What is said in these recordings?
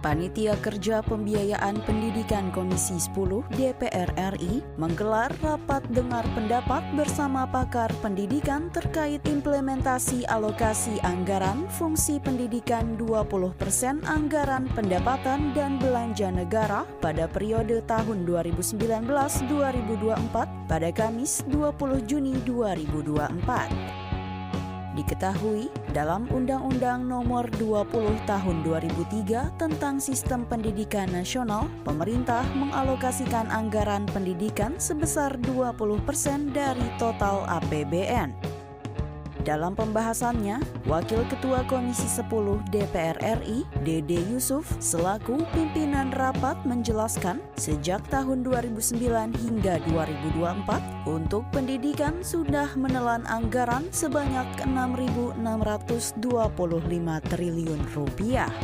Panitia Kerja Pembiayaan Pendidikan Komisi 10 DPR RI menggelar rapat dengar pendapat bersama pakar pendidikan terkait implementasi alokasi anggaran fungsi pendidikan 20% anggaran pendapatan dan belanja negara pada periode tahun 2019-2024 pada Kamis 20 Juni 2024. Diketahui dalam Undang-Undang Nomor 20 Tahun 2003 tentang Sistem Pendidikan Nasional, pemerintah mengalokasikan anggaran pendidikan sebesar 20% dari total APBN. Dalam pembahasannya, Wakil Ketua Komisi 10 DPR RI, Dede Yusuf, selaku pimpinan rapat menjelaskan sejak tahun 2009 hingga 2024, untuk pendidikan sudah menelan anggaran sebanyak 6.625 triliun rupiah.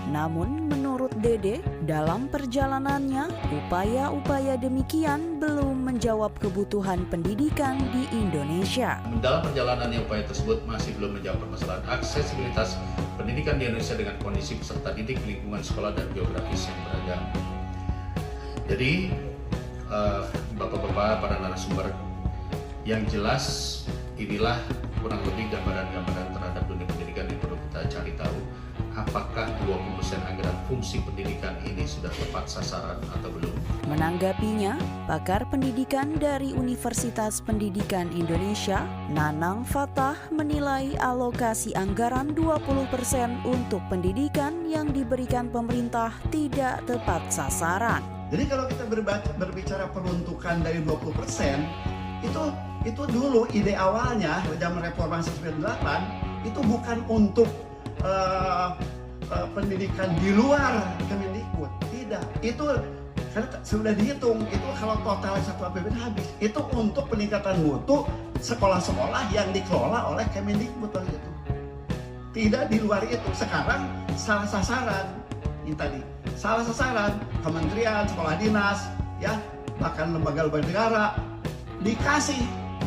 Namun menurut Dede, dalam perjalanannya, upaya-upaya demikian belum menjawab kebutuhan pendidikan di Indonesia. Dalam perjalanannya, upaya tersebut masih belum menjawab permasalahan aksesibilitas pendidikan di Indonesia dengan kondisi peserta didik, lingkungan sekolah, dan geografis yang beragam. Jadi, Bapak-Bapak, para narasumber, yang jelas inilah kurang lebih gambaran-gambaran terhadap dunia pendidikan yang perlu kita cari tahu. Apakah 20% anggaran fungsi pendidikan ini sudah tepat sasaran atau belum? Menanggapinya, pakar pendidikan dari Universitas Pendidikan Indonesia, Nanang Fatah, menilai alokasi anggaran 20% untuk pendidikan yang diberikan pemerintah tidak tepat sasaran. Jadi kalau kita berbicara peruntukan dari 20%, itu dulu ide awalnya zaman reformasi 98 itu bukan untuk pendidikan di luar Kemendikbud, tidak. Itu karena sudah dihitung, itu kalau total satu APBN habis, itu untuk peningkatan mutu sekolah-sekolah yang dikelola oleh Kemendikbud itu. Tidak di luar itu. Sekarang salah sasaran, ini tadi salah sasaran, kementerian, sekolah dinas, ya bahkan lembaga-lembaga negara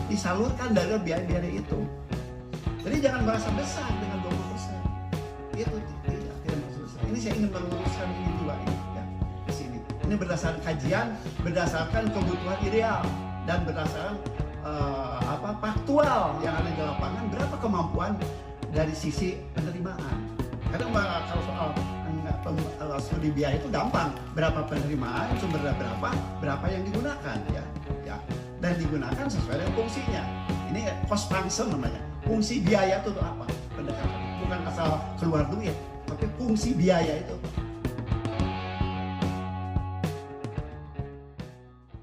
disalurkan dari biaya-biaya itu. Jadi jangan merasa besar dengan 20%. Itu tidak maksud saya. Ini saya ingin meluruskan ini juga ya, di sini. Ini berdasarkan kajian, berdasarkan kebutuhan ideal dan berdasarkan faktual yang ada di lapangan, berapa kemampuan dari sisi penerimaan. Karena kalau soal studi biaya itu gampang, berapa penerimaan, sumber berapa yang digunakan ya. Dan digunakan sesuai dengan fungsinya. Ini cost function namanya. Fungsi biaya itu apa? Pendekatan. Bukan asal keluar duit, tapi fungsi biaya itu